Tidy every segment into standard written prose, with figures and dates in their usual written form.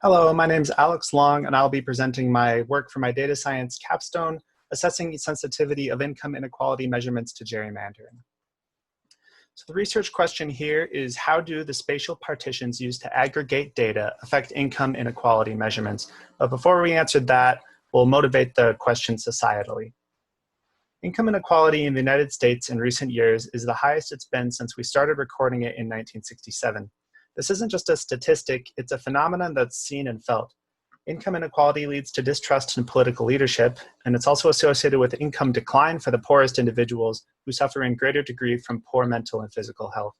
Hello, my name is Alex Long, and I'll be presenting my work for my data science capstone, assessing sensitivity of income inequality measurements to gerrymandering. So the research question here is, how do the spatial partitions used to aggregate data affect income inequality measurements? But before we answer that, we'll motivate the question societally. Income inequality in the United States in recent years is the highest it's been since we started recording it in 1967. This isn't just a statistic, it's a phenomenon that's seen and felt. Income inequality leads to distrust in political leadership, and it's also associated with income decline for the poorest individuals who suffer in greater degree from poor mental and physical health.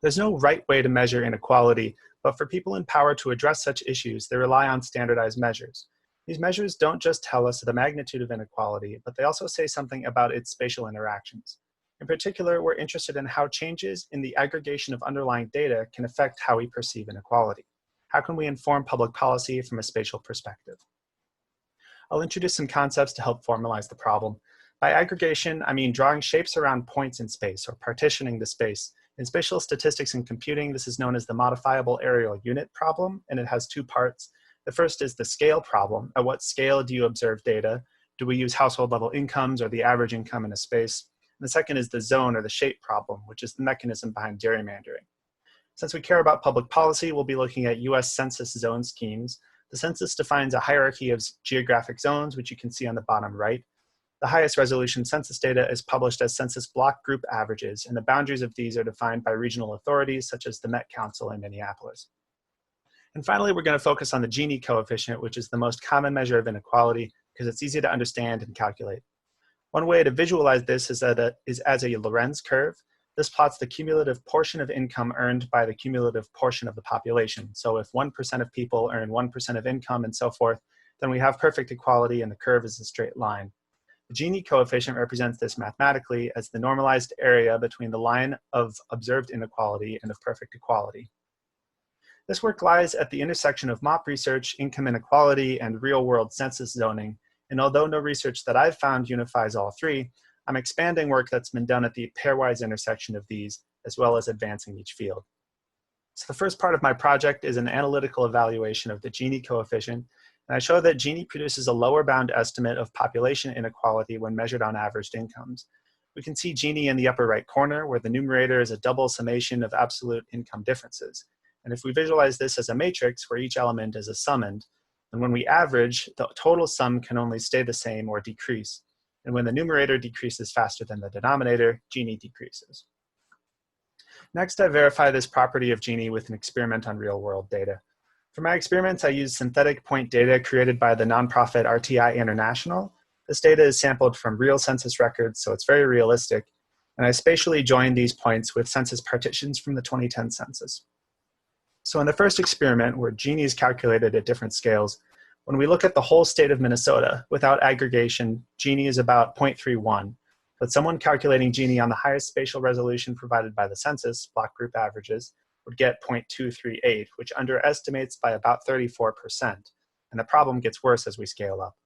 There's no right way to measure inequality, but for people in power to address such issues, they rely on standardized measures. These measures don't just tell us the magnitude of inequality, but they also say something about its spatial interactions. In particular, we're interested in how changes in the aggregation of underlying data can affect how we perceive inequality. How can we inform public policy from a spatial perspective? I'll introduce some concepts to help formalize the problem. By aggregation, I mean drawing shapes around points in space or partitioning the space. In spatial statistics and computing, this is known as the modifiable areal unit problem, and it has two parts. The first is the scale problem. At what scale do you observe data? Do we use household level incomes or the average income in a space? And the second is the zone or the shape problem, which is the mechanism behind gerrymandering. Since we care about public policy, we'll be looking at US Census zone schemes. The census defines a hierarchy of geographic zones, which you can see on the bottom right. The highest resolution census data is published as census block group averages, and the boundaries of these are defined by regional authorities, such as the Met Council in Minneapolis. And finally, we're going to focus on the Gini coefficient, which is the most common measure of inequality because it's easy to understand and calculate. One way to visualize this is as a Lorenz curve. This plots the cumulative portion of income earned by the cumulative portion of the population. So if 1% of people earn 1% of income and so forth, then we have perfect equality and the curve is a straight line. The Gini coefficient represents this mathematically as the normalized area between the line of observed inequality and of perfect equality. This work lies at the intersection of MAUP research, income inequality, and real-world census zoning. And although no research that I've found unifies all three, I'm expanding work that's been done at the pairwise intersection of these, as well as advancing each field. So the first part of my project is an analytical evaluation of the Gini coefficient, and I show that Gini produces a lower bound estimate of population inequality when measured on averaged incomes. We can see Gini in the upper right corner, where the numerator is a double summation of absolute income differences. And if we visualize this as a matrix where each element is a summand, and when we average, the total sum can only stay the same or decrease. And when the numerator decreases faster than the denominator, Gini decreases. Next, I verify this property of Gini with an experiment on real-world data. For my experiments, I use synthetic point data created by the nonprofit RTI International. This data is sampled from real census records, so it's very realistic. And I spatially join these points with census partitions from the 2010 census. So in the first experiment, where Gini is calculated at different scales, when we look at the whole state of Minnesota, without aggregation, Gini is about 0.31. But someone calculating Gini on the highest spatial resolution provided by the census, block group averages, would get 0.238, which underestimates by about 34%. And the problem gets worse as we scale up.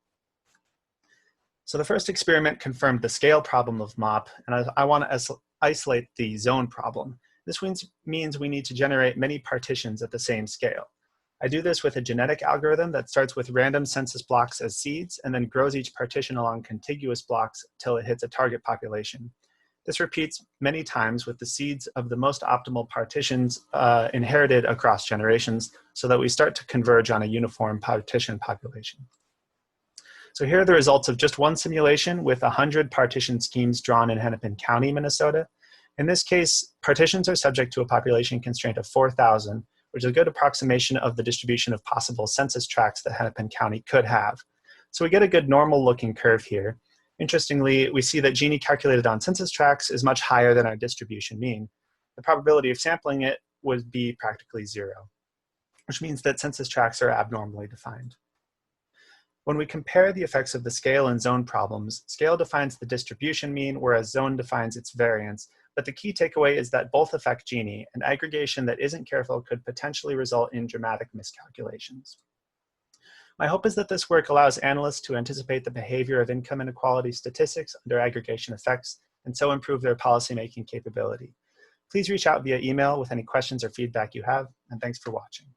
So the first experiment confirmed the scale problem of MAUP, and I want to isolate the zone problem. This means we need to generate many partitions at the same scale. I do this with a genetic algorithm that starts with random census blocks as seeds and then grows each partition along contiguous blocks until it hits a target population. This repeats many times with the seeds of the most optimal partitions inherited across generations so that we start to converge on a uniform partition population. So here are the results of just one simulation with 100 partition schemes drawn in Hennepin County, Minnesota. In this case, partitions are subject to a population constraint of 4,000, which is a good approximation of the distribution of possible census tracts that Hennepin County could have. So we get a good normal looking curve here. Interestingly, we see that Gini calculated on census tracts is much higher than our distribution mean. The probability of sampling it would be practically zero, which means that census tracts are abnormally defined. When we compare the effects of the scale and zone problems, scale defines the distribution mean, whereas zone defines its variance. But the key takeaway is that both affect Gini, and aggregation that isn't careful could potentially result in dramatic miscalculations. My hope is that this work allows analysts to anticipate the behavior of income inequality statistics under aggregation effects, and so improve their policymaking capability. Please reach out via email with any questions or feedback you have, and thanks for watching.